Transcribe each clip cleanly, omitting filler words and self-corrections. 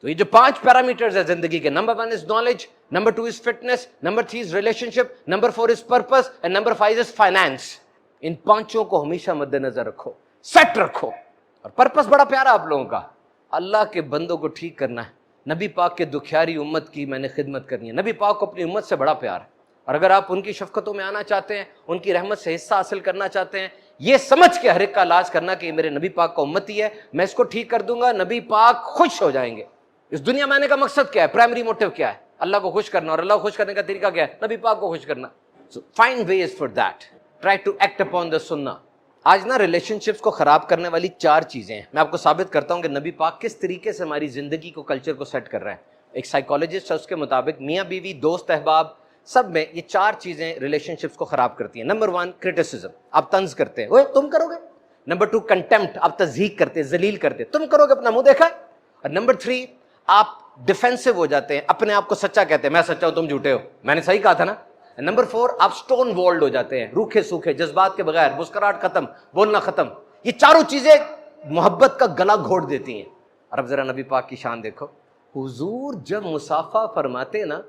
تو یہ جو 5 پیرامیٹرز ہے زندگی کے، number 1 is knowledge, number 2 is fitness, number 3 is relationship, number 4 is purpose and number 5 is finance. ان 5 کو ہمیشہ مد نظر رکھو، سیٹ رکھو. اور پرپس بڑا پیارا آپ لوگوں کا، اللہ کے بندوں کو ٹھیک کرنا ہے، نبی پاک کے دکھیاری امت کی میں نے خدمت کرنی ہے. نبی پاک کو اپنی امت سے بڑا پیار ہے، اور اگر آپ ان کی شفقتوں میں آنا چاہتے ہیں، ان کی رحمت سے حصہ حاصل کرنا چاہتے ہیں، یہ سمجھ کے ہر ایک کا علاج کرنا کہ یہ میرے نبی پاک کا امتی ہے، میں اس کو ٹھیک کر دوں گا، نبی پاک خوش ہو جائیں گے. اس دنیا میں آنے کا مقصد کیا ہے؟ پرائمری موٹیو کیا ہے؟ اللہ کو خوش کرنا. اور اللہ کو خوش کرنے کا طریقہ کیا ہے؟ نبی پاک کو خوش کرنا. So find ways for that. Try to act upon the sunnah. آج نا ریلیشن شپس کو خراب کرنے والی 4 چیزیں ہیں. میں آپ کو ثابت کرتا ہوں کہ نبی پاک کس طریقے سے ہماری زندگی کو، کلچر کو سیٹ کر رہے ہیں. ایک سائیکالوجسٹ ہے، اس کے مطابق میاں بیوی، دوست احباب، سب میں یہ 4 چیزیں ریلیشن شپس کو خراب کرتی ہیں. نمبر 1 کرٹیسزم، آپ طنز کرتے ہیں، اوے تم کرو گے. نمبر 2 کنٹمپٹ، آپ تضحیق کرتے ہیں، ذلیل کرتے ہیں، تم کرو گے، اپنا منہ دیکھا ہے. اور نمبر 3 آپ ڈیفینسو ہو جاتے ہیں، اپنے آپ کو سچا کہتے ہیں، میں سچا ہوں تم جھوٹے ہو، میں نے صحیح کہا تھا نا. نمبر 4 آپ سٹون والڈ ہو جاتے ہیں، روکھے سوکھے، جذبات کے بغیر، مسکراہٹ ختم، بولنا ختم. یہ 4 چیزیں محبت کا گلا گھوٹ دیتی ہیں. اور اب ذرا نبی پاک کی شان دیکھو، حضور جب مصافحہ فرماتے نا،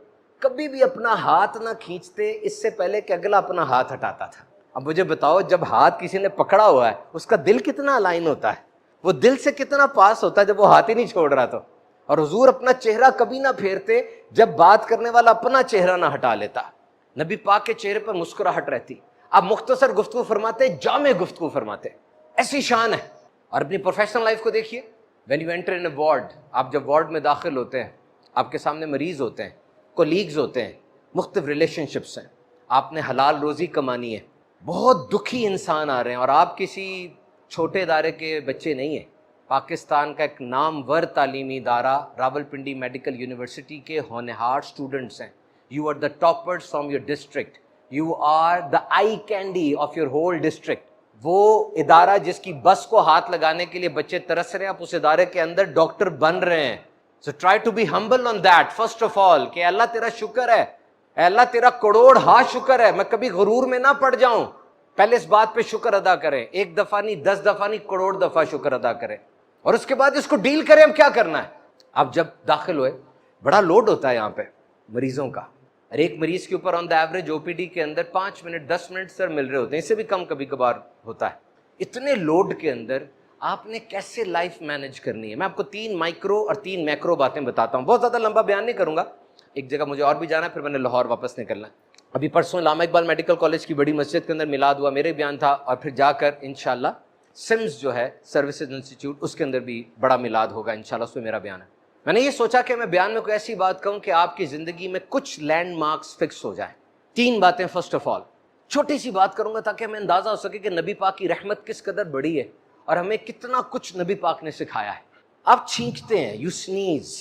کبھی بھی اپنا ہاتھ نہ کھینچتے اس سے پہلے کہ اگلا اپنا ہاتھ ہٹاتا تھا. اب مجھے بتاؤ، جب ہاتھ کسی نے پکڑا ہوا ہے اس کا دل کتنا الائن ہوتا ہے، وہ دل سے کتنا پاس ہوتا ہے جب وہ ہاتھ ہی نہیں چھوڑ رہا. تو اور حضور اپنا چہرہ کبھی نہ پھیرتے جب بات کرنے والا اپنا چہرہ نہ ہٹا لیتا. نبی پاک کے چہرے پر مسکراہٹ رہتی. آپ مختصر گفتگو فرماتے، جامع گفتگو فرماتے، ایسی شان ہے. اور اپنی پروفیشنل لائف کو دیکھیے. When you enter in a ward, آپ جب وارڈ میں داخل ہوتے ہیں، آپ کے سامنے مریض ہوتے ہیں، کولیگز ہوتے ہیں، مختلف ریلیشن شپس ہیں، آپ نے حلال روزی کمانی ہے، بہت دکھی انسان آ رہے ہیں، اور آپ کسی چھوٹے ادارے کے بچے نہیں ہیں. پاکستان کا ایک نامور تعلیمی ادارہ راول پنڈی میڈیکل یونیورسٹی کے ہونہار اسٹوڈنٹس ہیں. You are the toppers from your district, you are the eye candy of your whole district. وہ ادارہ جس کی بس کو ہاتھ لگانے کے لیے بچے ترس رہے ہیں، آپ اس ادارے کے اندر ڈاکٹر بن رہے ہیں. So try to be humble on that first of all, کہ اللہ تیرا شکر ہے، اے اللہ تیرا کروڑ ہاں شکر ہے، میں کبھی غرور میں نہ پڑ جاؤں. پہلے اس بات پہ شکر ادا کریں، 1 دفعہ نہیں، 10 دفعہ نہیں، کروڑ دفعہ شکر ادا کریں. اور اس کے بعد اس کو ڈیل کریں. اب کیا کرنا ہے؟ آپ جب داخل ہوئے، بڑا لوڈ ہوتا ہے یہاں پہ مریضوں کا، اور ایک مریض کے اوپر آن the average O P D کے اندر 5 منٹ 10 منٹ سر مل رہے ہوتے ہیں، اس سے بھی کم کبھی کبھار ہوتا ہے. اتنے لوڈ کے اندر آپ نے کیسے لائف مینج کرنی ہے؟ میں آپ کو 3 مائکرو اور 3 میکرو باتیں بتاتا ہوں. بہت زیادہ لمبا بیان نہیں کروں گا، ایک جگہ مجھے اور بھی جانا ہے، پھر میں نے لاہور واپس نکلنا ہے. ابھی پرسوں علامہ اقبال میڈیکل کالج کی بڑی مسجد کے اندر میلاد ہوا، میرے بیان تھا، اور پھر جا کر انشاءاللہ سمز جو ہے سروسز انسٹیٹیوٹ، اس کے اندر بھی بڑا میلاد ہوگا انشاءاللہ، اس میں میرا بیان ہے. میں نے یہ سوچا کہ میں بیان میں کوئی ایسی بات کہوں کہ آپ کی زندگی میں کچھ لینڈ مارکس فکس ہو جائیں. 3 باتیں. فرسٹ آف آل چھوٹی سی بات کروں گا تاکہ ہمیں اندازہ ہو سکے کہ نبی پاک کی رحمت کس قدر بڑی ہے اور ہمیں کتنا کچھ نبی پاک نے سکھایا ہے. آپ چھینکتے ہیں، you sneeze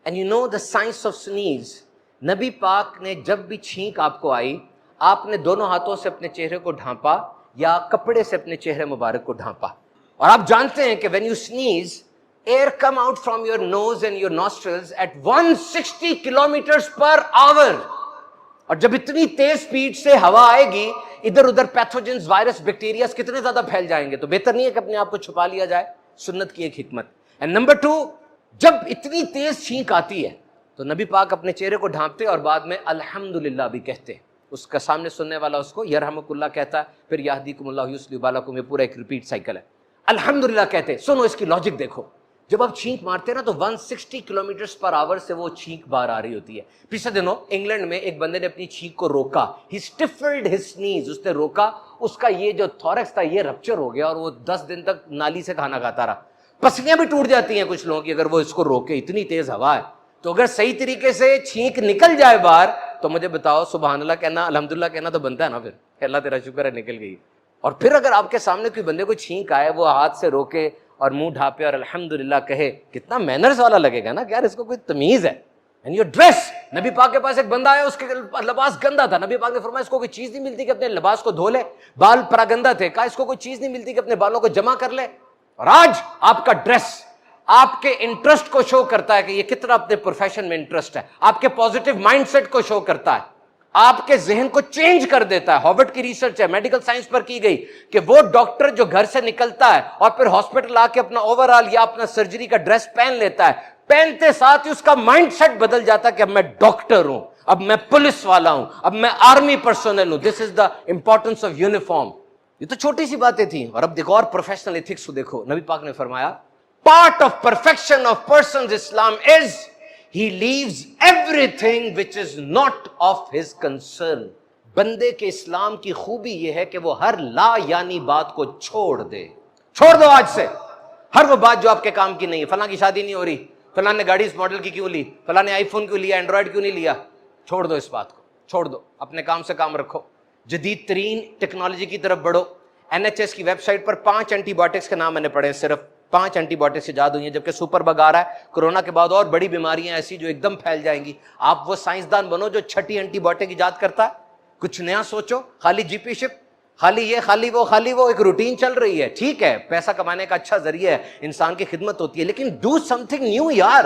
and you know the science of sneeze. نبی پاک نے جب بھی چھینک آپ کو آئی، آپ نے دونوں ہاتھوں سے اپنے چہرے کو ڈھانپا یا کپڑے سے اپنے چہرے مبارک کو ڈھانپا. اور آپ جانتے ہیں کہ when you سنیز، air come out from your nose and your nostrils at 160 kilometers per hour. اور جب اتنی تیز سپیڈ سے ہوا آئے گی، ادھر ادھر پیتھوجنز، وائرس، بیکٹیریاز کتنے زیادہ پھیل جائیں گے. تو بہتر نہیں ہے کہ اپنے آپ کو چھپا لیا جائے. سنت کی ایک حکمت. اینڈ نمبر 2، جب اتنی تیز چھینک آتی ہے تو نبی پاک اپنے چہرے کو ڈھانپتے اور بعد میں الحمدللہ بھی کہتے. اس کا سامنے سننے والا اس کو یرحمک اللہ کہتا ہے، پھر یہدیکم اللہ یصلح بالکم، یہ پورا ایک ریپیٹ سائیکل ہے. الحمدللہ کہتے. سنو اس کی لاجک دیکھو. جب آپ چھینک مارتے ہیں نا تو 160 کلومیٹرز پر آور سے وہ چھینک باہر آ رہی ہوتی ہے. پچھلے دنوں انگلینڈ میں ایک بندے نے اپنی چھینک کو روکا. ہی اسٹفلڈ ہز سنیز، اس نے روکا، اس کا یہ جو تھورکس تھا یہ رپچر ہو گیا اور وہ 10 دن تک نالی سے کھانا کھاتا رہا. پسلیاں بھی ٹوٹ جاتی ہیں کچھ لوگوں کی اگر وہ اس کو روکے، اتنی تیز ہوا ہے. تو اگر صحیح طریقے سے چھینک نکل جائے باہر تو مجھے بتاؤ، سبحان اللہ کہنا، الحمدللہ کہنا تو بنتا ہے نا. پھر اللہ تیرا شکر ہے نکل گئی. اور پھر اگر آپ کے سامنے کوئی بندے کو چھینک آئے، وہ ہاتھ سے روکے اور منہ ڈھانپے اور الحمدللہ کہے، کتنا مینرز والا لگے گا نا کہ یار اس کو کوئی تمیز ہے. اینڈ یور ڈریس، نبی پاک کے پاس ایک بندہ آیا، اس کے لباس گندا تھا. نبی پاک نے فرمایا اس کو کوئی چیز نہیں ملتی کہ اپنے لباس کو دھو لے. بال پراگندہ تھے، کہا اس کو کوئی چیز نہیں ملتی کہ اپنے بالوں کو جمع کر لے. اور آج آپ کا ڈریس آپ کے انٹرسٹ کو شو کرتا ہے کہ یہ کتنا اپنے پروفیشن میں انٹرسٹ ہے. آپ کے پازیٹیو مائنڈ سیٹ کو شو کرتا ہے، آپ کے ذہن کو چینج کر دیتا ہے. ہارورڈ کی ریسرچ ہے، میڈیکل سائنس پر کی گئی، کہ وہ ڈاکٹر جو گھر سے نکلتا ہے اور پھر ہاسپٹل آ کے اپنا اوور آل یا اپنا سرجری کا ڈریس پہن لیتا ہے، پہنتے ساتھ ہی اس کا مائنڈ سیٹ بدل جاتا کہ اب میں ڈاکٹر ہوں, اب میں پولیس والا ہوں, اب میں آرمی پرسنل ہوں. دس از دا امپورٹنس آف یونیفارم. یہ تو چھوٹی سی باتیں تھیں, اور اب دیکھو اور پروفیشنل ایتھکس کو دیکھو. نبی پاک نے فرمایا part of perfection of persons Islam is he leaves everything which is not of his concern. بندے کے اسلام کی خوبی یہ ہے کہ وہ ہر لا یعنی بات کو چھوڑ دے. چھوڑ دو آج سے ہر وہ بات جو آپ کے کام کی نہیں ہے. فلاں کی شادی نہیں ہو رہی, فلاں نے گاڑی اس ماڈل کی کیوں لی, فلاں نے آئی فون کیوں لیا, اینڈرائڈ کیوں نہیں لیا. چھوڑ دو اس بات کو, چھوڑ دو. اپنے کام سے کام رکھو, جدید ترین ٹیکنالوجی کی طرف بڑھو. NHS کی ویب سائٹ پر 5 اینٹی بایوٹکس کے نام میں نے پڑھے, صرف 5 اینٹی بایوٹکس ایجاد ہوئی ہیں, جبکہ سپر بگ آ رہا ہے. کورونا کے بعد اور بڑی بیماریاں ایسی جو ایک دم پھیل جائیں گی. آپ وہ سائنسدان بنو جو 6ٹھی اینٹی بایوٹک ایجاد کرتا ہے. کچھ نیا سوچو. خالی جی پی شپ, خالی یہ, خالی وہ, ایک روٹین چل رہی ہے. ٹھیک ہے, پیسہ کمانے کا اچھا ذریعہ ہے, انسان کی خدمت ہوتی ہے, لیکن ڈو سم تھنگ نیو یار.